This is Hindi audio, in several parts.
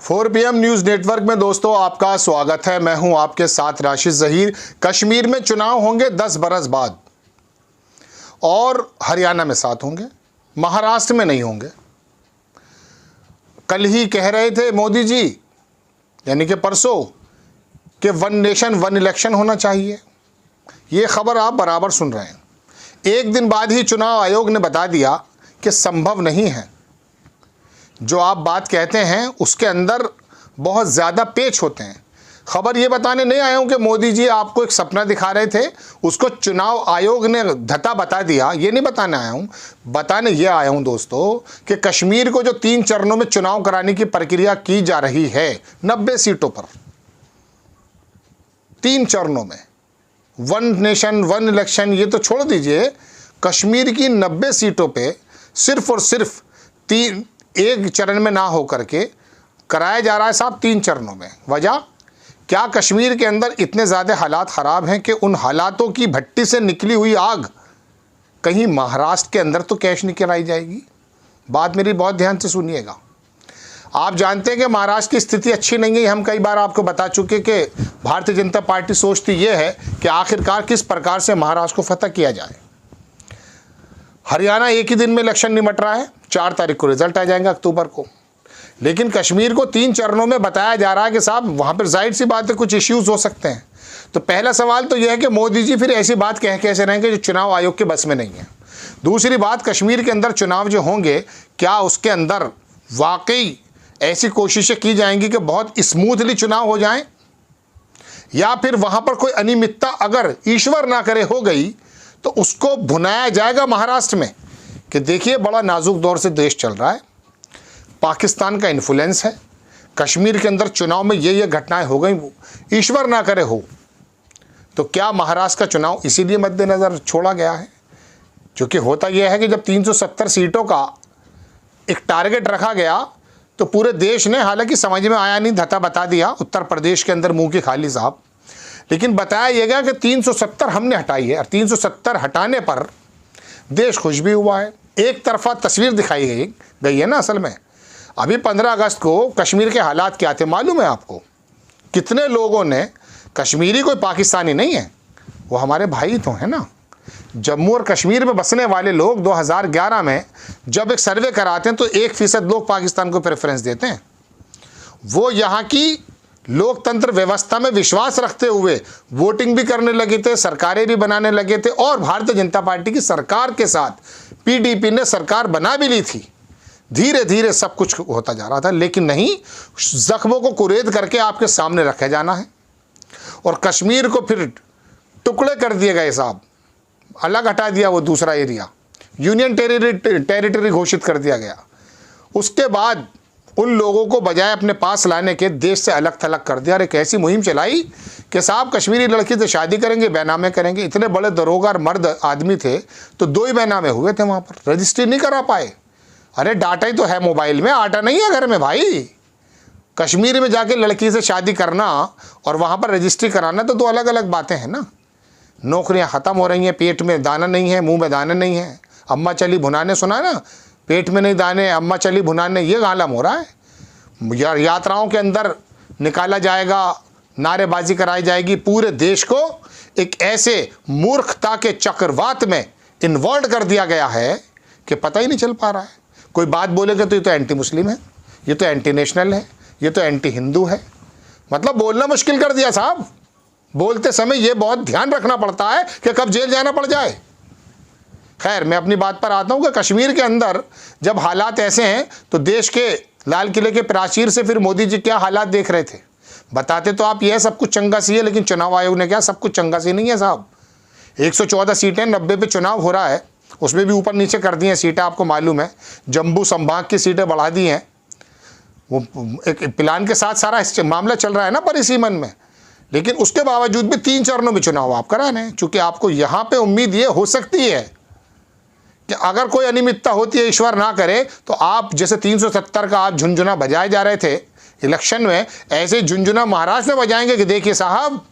4 PM न्यूज़ नेटवर्क में दोस्तों आपका स्वागत है। मैं हूं आपके साथ राशिद ज़हीर। कश्मीर में चुनाव होंगे 10 बरस बाद और हरियाणा में 7 होंगे, महाराष्ट्र में नहीं होंगे। कल ही कह रहे थे मोदी जी, यानी कि परसों, कि 1 नेशन 1 इलेक्शन होना चाहिए। ये खबर आप बराबर सुन रहे हैं। एक दिन बाद ही चुनाव आयोग ने बता दिया कि संभव नहीं है। जो आप बात कहते हैं उसके अंदर बहुत ज़्यादा पेच होते हैं। खबर ये बताने नहीं आया हूँ कि मोदी जी आपको एक सपना दिखा रहे थे, उसको चुनाव आयोग ने धता बता दिया। ये नहीं बताने आया हूँ, बताने ये आया हूँ दोस्तों कि कश्मीर को जो 3 चरणों में चुनाव कराने की प्रक्रिया की जा रही है, 90 सीटों पर 3 चरणों में 1 नेशन 1 इलेक्शन, ये तो छोड़ दीजिए। कश्मीर की 90 सीटों पे सिर्फ और सिर्फ 1 चरण में ना हो करके कराया जा रहा है साहब 3 चरणों में। वजह क्या? कश्मीर के अंदर इतने ज़्यादा हालात ख़राब हैं कि उन हालातों की भट्टी से निकली हुई आग कहीं महाराष्ट्र के अंदर तो कैश नहीं कराई जाएगी। बात मेरी बहुत ध्यान से सुनिएगा। आप जानते हैं कि महाराष्ट्र की स्थिति अच्छी नहीं है। हम कई बार आपको बता चुके कि भारतीय जनता पार्टी सोचती ये है कि आखिरकार किस प्रकार से महाराष्ट्र को फतह किया जाए। हरियाणा एक ही दिन में इलेक्शन निमट रहा है, 4 तारीख को रिजल्ट आ जाएंगे अक्टूबर को। लेकिन कश्मीर को 3 चरणों में बताया जा रहा है कि साहब वहाँ पर जाहिर सी बात है कुछ इश्यूज़ हो सकते हैं। तो पहला सवाल तो यह है कि मोदी जी फिर ऐसी बात कैसे रहेंगे जो चुनाव आयोग के बस में नहीं है। दूसरी बात, कश्मीर के अंदर चुनाव जो होंगे, क्या उसके अंदर वाकई ऐसी कोशिशें की जाएंगी कि बहुत स्मूथली चुनाव हो जाएं, या फिर वहाँ पर कोई अनियमितता अगर ईश्वर ना करे हो गई तो उसको भुनाया जाएगा महाराष्ट्र में कि देखिए बड़ा नाजुक दौर से देश चल रहा है, पाकिस्तान का इन्फ्लुएंस है, कश्मीर के अंदर चुनाव में ये घटनाएं हो गई, ईश्वर ना करे हो। तो क्या महाराष्ट्र का चुनाव इसीलिए मद्देनज़र छोड़ा गया है? क्योंकि होता यह है कि जब 370 सीटों का एक टारगेट रखा गया तो पूरे देश ने, हालांकि समझ में आया नहीं, धता बता दिया उत्तर प्रदेश के अंदर मुंह की खाली साहब, लेकिन बताया यह गया कि 370 हमने हटाई है और 370 हटाने पर देश खुश भी हुआ है। एक तरफा तस्वीर दिखाई गई है ना। असल में अभी 15 अगस्त को कश्मीर के हालात क्या थे मालूम है आपको? कितने लोगों ने, कश्मीरी कोई पाकिस्तानी नहीं है, वो हमारे भाई तो हैं ना। जम्मू और कश्मीर में बसने वाले लोग 2011 में जब एक सर्वे कराते हैं तो 1% लोग पाकिस्तान को प्रेफरेंस देते हैं। वो यहाँ की लोकतंत्र व्यवस्था में विश्वास रखते हुए वोटिंग भी करने लगे थे, सरकारें भी बनाने लगे थे, और भारतीय जनता पार्टी की सरकार के साथ पीडीपी ने सरकार बना भी ली थी। धीरे धीरे सब कुछ होता जा रहा था, लेकिन नहीं, जख्मों को कुरेद करके आपके सामने रखा जाना है और कश्मीर को फिर टुकड़े कर दिए गए साहब, अलग हटा दिया, वो दूसरा एरिया यूनियन टेरिटरी घोषित कर दिया गया। उसके बाद उन लोगों को बजाय अपने पास लाने के देश से अलग थलग कर दिया और एक ऐसी मुहिम चलाई कि साहब कश्मीरी लड़की से शादी करेंगे, बैनामे करेंगे। इतने बड़े दरोगा और मर्द आदमी थे तो 2 ही बैनामे हुए थे, वहाँ पर रजिस्ट्री नहीं करा पाए। अरे डाटा ही तो है मोबाइल में, आटा नहीं है घर में भाई। कश्मीर में जाके लड़की से शादी करना और वहाँ पर रजिस्ट्री कराना तो 2 अलग अलग बातें हैं ना। नौकरियाँ ख़त्म हो रही हैं, पेट में दाना नहीं है, मुँह में दाने नहीं है। अम्मा चली भुनाने, सुना ना, पेट में नहीं दाने, अम्मा चली भुनाने, ये आलम हो रहा है। यात्राओं के अंदर निकाला जाएगा, नारेबाजी कराई जाएगी। पूरे देश को एक ऐसे मूर्खता के चक्रवात में इन्वॉल्व कर दिया गया है कि पता ही नहीं चल पा रहा है। कोई बात बोलेगा तो ये तो एंटी मुस्लिम है, ये तो एंटी नेशनल है, ये तो एंटी हिंदू है। मतलब बोलना मुश्किल कर दिया साहब। बोलते समय ये बहुत ध्यान रखना पड़ता है कि कब जेल जाना पड़ जाए। खैर, मैं अपनी बात पर आता हूँ कि कश्मीर के अंदर जब हालात ऐसे हैं तो देश के लाल किले के प्राचीर से फिर मोदी जी क्या हालात देख रहे थे। बताते तो आप यह सब कुछ चंगा सी है, लेकिन चुनाव आयोग ने क्या सब कुछ चंगा सी नहीं है साहब। 114 सीटें, 90 पे चुनाव हो रहा है, उसमें भी ऊपर नीचे कर दी हैं सीटें। आपको मालूम है जम्मू संभाग की सीटें बढ़ा दी हैं। वो एक प्लान के साथ सारा मामला चल रहा है ना परिसीमन में, लेकिन उसके बावजूद भी 3 चरणों में चुनाव आप करा रहे हैं। चूँकि आपको यहाँ पे उम्मीद ये हो सकती है कि अगर कोई अनियमितता होती है, ईश्वर ना करे, तो आप जैसे 370 का आप झुनझुना बजाए जा रहे थे इलेक्शन में, ऐसे झुनझुना महाराष्ट्र में बजाएंगे कि देखिए साहब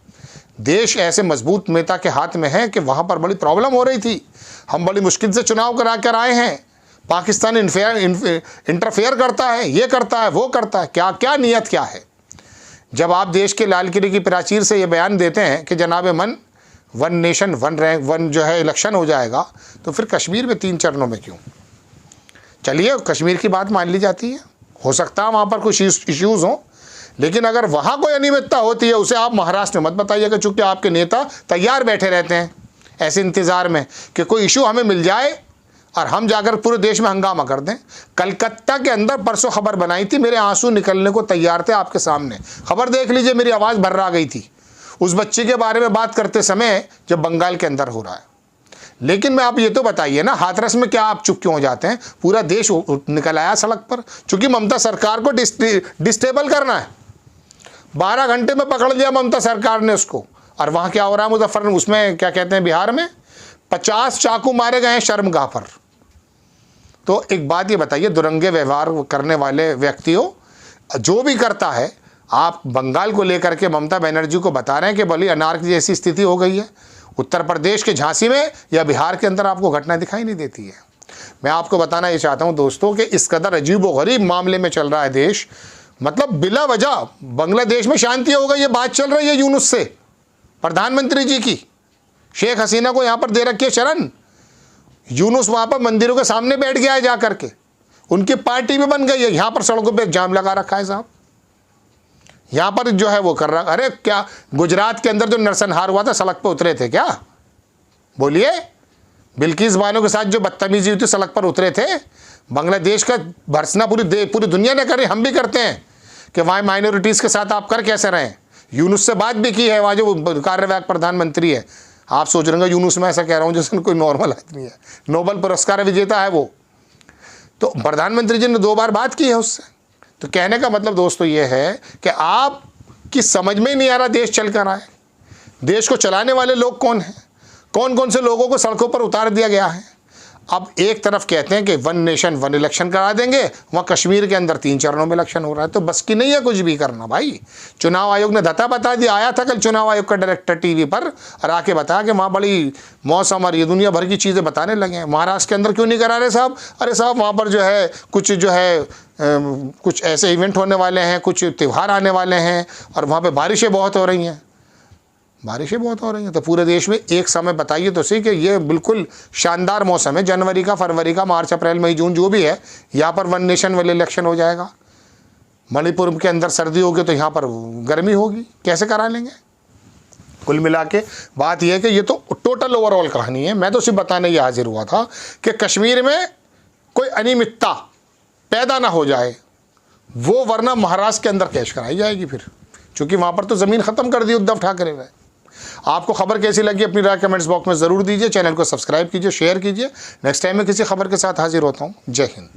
देश ऐसे मजबूत नेता के हाथ में है कि वहाँ पर बड़ी प्रॉब्लम हो रही थी, हम बड़ी मुश्किल से चुनाव करा कर आए हैं, पाकिस्तान इंटरफेयर करता है, ये करता है, वो करता है, क्या क्या नीयत क्या है। जब आप देश के लाल किले की प्राचीर से ये बयान देते हैं कि जनाब मन one nation one rank one जो है इलेक्शन हो जाएगा, तो फिर कश्मीर में 3 चरणों में क्यों? चलिए कश्मीर की बात मान ली जाती है, हो सकता है वहाँ पर कुछ इश्यूज़ हों, लेकिन अगर वहाँ कोई अनियमितता होती है उसे आप महाराष्ट्र में मत बताइएगा, चूँकि आपके नेता तैयार बैठे रहते हैं ऐसे इंतज़ार में कि कोई इशू हमें मिल जाए और हम जाकर पूरे देश में हंगामा कर दें। कलकत्ता के अंदर परसों खबर बनाई थी, मेरे आंसू निकलने को तैयार थे आपके सामने। खबर देख लीजिए, मेरी आवाज़ भर्रा गई थी उस बच्चे के बारे में बात करते समय जब बंगाल के अंदर हो रहा है। लेकिन मैं आप ये तो बताइए ना, हाथरस में क्या आप चुप क्यों हो जाते हैं? पूरा देश निकल आया सड़क पर, चूँकि ममता सरकार को डिस्टेबल करना है। 12 घंटे में पकड़ लिया ममता सरकार ने उसको। और वहाँ क्या हो रहा है मुजफ्फर, उसमें क्या कहते हैं, बिहार में 50 चाकू मारे गए हैं शर्मगाह पर। तो एक बात ये बताइए, दुरंगे व्यवहार करने वाले व्यक्तियों, जो भी करता है, आप बंगाल को लेकर के ममता बनर्जी को बता रहे हैं कि भली अनार्की जैसी स्थिति हो गई है। उत्तर प्रदेश के झांसी में या बिहार के अंदर आपको घटना दिखाई नहीं देती है। मैं आपको बताना ये चाहता हूँ दोस्तों कि इस कदर अजीबोगरीब मामले में चल रहा है देश, मतलब बिला वजह बांग्लादेश में शांति हो गई, ये बात चल रही है यूनुस से, प्रधानमंत्री जी की। शेख हसीना को यहाँ पर दे रखी है शरण, यूनुस वहाँ पर मंदिरों के सामने बैठ गया है जा करके, उनकी पार्टी भी बन गई है। यहाँ पर सड़कों पे जाम लगा रखा है साहब, यहाँ पर जो है वो कर रहा। अरे क्या गुजरात के अंदर जो नरसंहार हुआ था, सड़क पर उतरे थे क्या? बोलिए, बिल्किस बानो के साथ जो बदतमीजी हुई थी सड़क पर उतरे थे। बांग्लादेश का भर्सना पूरी दुनिया ने करे, हम भी करते हैं कि वहाँ माइनॉरिटीज़ के साथ आप कर कैसे रहें। यूनुस से बात भी की है, वहाँ जो कार्यवाहक प्रधानमंत्री है। आप सोच रहे हैं यूनुस में ऐसा कह रहा हूँ जैसे कोई नॉर्मल आदमी है, नोबेल पुरस्कार विजेता है वो। तो प्रधानमंत्री जी ने 2 बार बात की है उससे। तो कहने का मतलब दोस्तों ये है कि आपकी समझ में ही नहीं आ रहा देश चल कर रहा है। देश को चलाने वाले लोग कौन हैं, कौन कौन से लोगों को सड़कों पर उतार दिया गया है। अब एक तरफ कहते हैं कि वन नेशन वन इलेक्शन करा देंगे, वहाँ कश्मीर के अंदर 3 चरणों में इलेक्शन हो रहा है। तो बस की नहीं है कुछ भी करना भाई। चुनाव आयोग ने धता बता दिया, आया था कल चुनाव आयोग का डायरेक्टर टीवी पर और आके बताया कि वहाँ बड़ी मौसम और ये दुनिया भर की चीज़ें बताने लगे हैं। महाराष्ट्र के अंदर क्यों नहीं करा रहे साहब? अरे साहब वहाँ पर जो है कुछ ऐसे इवेंट होने वाले हैं, कुछ त्यौहार आने वाले हैं और वहाँ पर बारिशें बहुत हो रही हैं। तो पूरे देश में एक समय बताइए तो सही कि ये बिल्कुल शानदार मौसम है, जनवरी का, फरवरी का, मार्च, अप्रैल, मई, जून जो भी है, यहाँ पर वन नेशन वाले इलेक्शन हो जाएगा। मणिपुर के अंदर सर्दी होगी तो यहाँ पर गर्मी होगी, कैसे करा लेंगे? कुल मिला के बात यह है कि ये तो टोटल ओवरऑल कहानी है। मैं तो सिर्फ बताने ये हाजिर हुआ था कि कश्मीर में कोई अनियमितता पैदा ना हो जाए, वो वरना महाराष्ट्र के अंदर कैश कराई जाएगी फिर, चूँकि वहाँ पर तो ज़मीन ख़त्म कर दी उद्धव ठाकरे ने। आपको खबर कैसी लगी अपनी राय कमेंट्स बॉक्स में ज़रूर दीजिए। चैनल को सब्सक्राइब कीजिए, शेयर कीजिए। नेक्स्ट टाइम मैं किसी खबर के साथ हाजिर होता हूँ। जय हिंद।